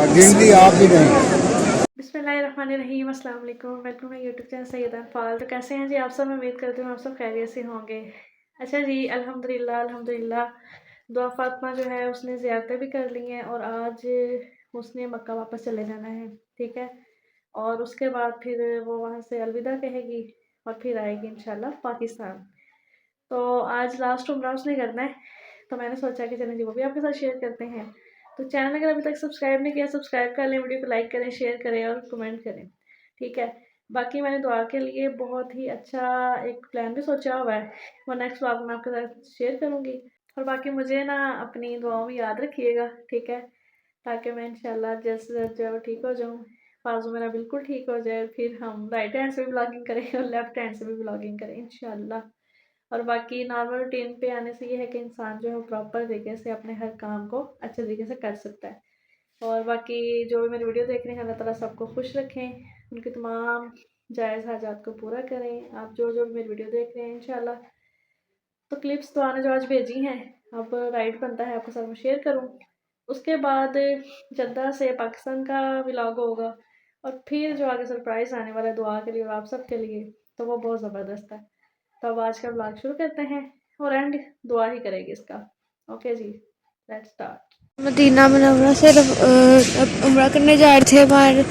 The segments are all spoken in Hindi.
गिनती आप भी नहीं। बिस्मिल्लाहिर्रहमानिर्रहीम, अस्सलाम वालेकुम। Welcome to YouTube channel Syeda Fal. तो कैसे हैं जी आप सब? मैं उम्मीद करती हूँ आप सब खैरियत से होंगे। अच्छा जी, अल्हम्दुलिल्लाह अल्हम्दुलिल्लाह। दुआ फ़ातिमा जो है उसने ज़ियारतें भी कर ली हैं और आज उसने मक्का वापस चले जाना है, ठीक है। और उसके बाद फिर वो वहाँ से अलविदा कहेगी और फिर आएगी इंशाल्लाह पाकिस्तान। तो आज लास्ट उम्रा उसने करना है, तो मैंने सोचा कि चलें जी वो भी आपके साथ शेयर करते हैं। तो चैनल अगर अभी तक सब्सक्राइब नहीं किया, सब्सक्राइब कर लें, वीडियो को लाइक करें, शेयर करें और कमेंट करें, ठीक है। बाकी मैंने दुआ के लिए बहुत ही अच्छा एक प्लान भी सोचा हुआ है, वो नेक्स्ट व्लॉग में आपके साथ शेयर करूँगी। और बाकी मुझे ना अपनी दुआओं में याद रखिएगा, ठीक है, ताकि मैं इंशाल्लाह जल्द से जल्द जो है वो ठीक हो जाऊँ, बाजू मेरा बिल्कुल ठीक हो जाए, फिर हम राइट हैंड से भी ब्लॉगिंग करें और लेफ्ट हैंड से भी ब्लॉगिंग करें इंशाल्लाह। और बाकी नॉर्मल रूटीन पे आने से ये है कि इंसान जो है वो प्रॉपर तरीके से अपने हर काम को अच्छे तरीके से कर सकता है। और बाकी जो भी मेरी वीडियो देख रहे हैं, अल्लाह ताला सबको खुश रखें, उनकी तमाम जायज़ हाजात को पूरा करें। आप जो जो भी मेरी वीडियो देख रहे हैं इंशाल्लाह। तो क्लिप्स तो आने जो आज भेजी हैं, अब राइट बनता है आपके साथ मैं शेयर करूँ। उसके बाद जद्दा से पाकिस्तान का व्लॉग होगा और फिर जो आगे सरप्राइज़ आने वाला है दुआ के लिए और आप सब के लिए, तो वो बहुत ज़बरदस्त है। तो अब आज का व्लॉग शुरू करते हैं और एंड दुआ ही करेगी इसका। Okay ji, let's start. Madina Munawwara से अब उम्रा करने जा रहे थे, बाहर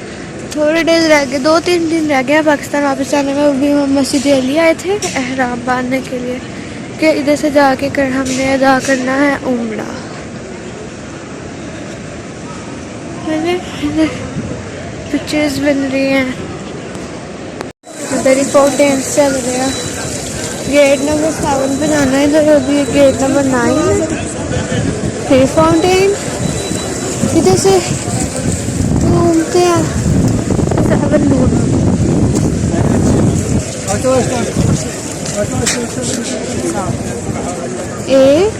थोड़े डेज रह गए, 2-3 दिन रह गया पाकिस्तान वापस आने में। अभी हम मस्जिद अली आए थे एहराम बांधने के लिए कि इधर से जाके कर हमने अदा करना है उम्रा। पिक्चर्स बन रही हैं, इधर ही फाउंटेन्स चल रहे हैं। गेट नंबर 7 पे जाना है, इधर अभी गेट नंबर 9 फिर फाउंटेन। इधर से घूमते हैं 7 दूर। एक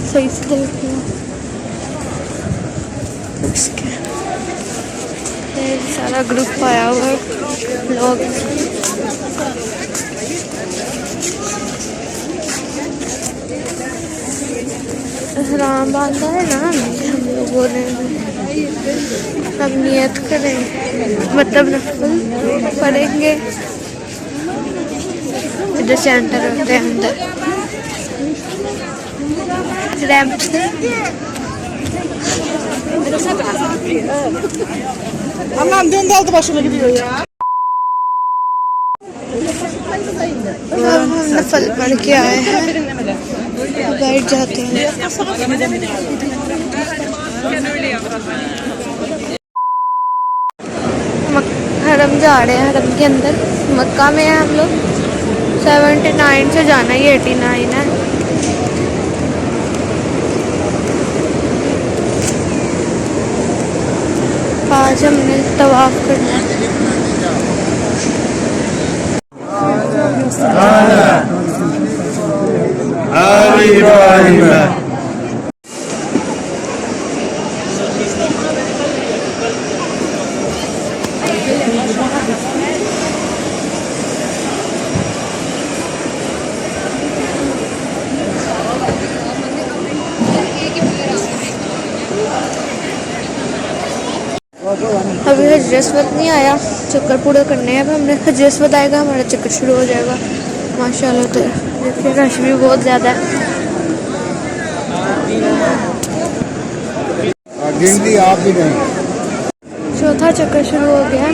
सही से देखिए, सारा ग्रुप आया हुआ है लोग। एहराम बांधा है ना हम लोगों ने, अब नियत करें, मतलब नफल पढ़ेंगे। इधर सेंटर होते हैं अंदर रैंप से। हम नफल पढ़ के आए हैं, बैठ जाते हैं। हरम जा रहे हैं, हरम के अंदर मक्का में है हम लोग। 79 से जाना है, 89 है। आज हमने तवाफ करना है। अभी हजरत नहीं आया, चक्कर पूरा करने हैं। अब हमने हजरत आएगा, हमारा चक्कर शुरू हो जाएगा माशाल्लाह। तो देखिए रश भी बहुत ज़्यादा है। गिनती आप भी नहीं। चौथा चक्कर शुरू हो गया,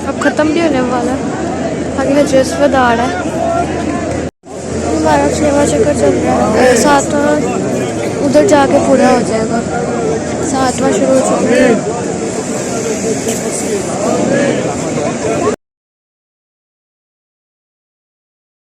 अब ख़त्म भी होने वाला है। आगे हजरत आ रहा है। हमारा 6वां चक्कर चल रहा है, 7वां उधर जाके पूरा हो जाएगा, 7वां शुरू हो चुका है।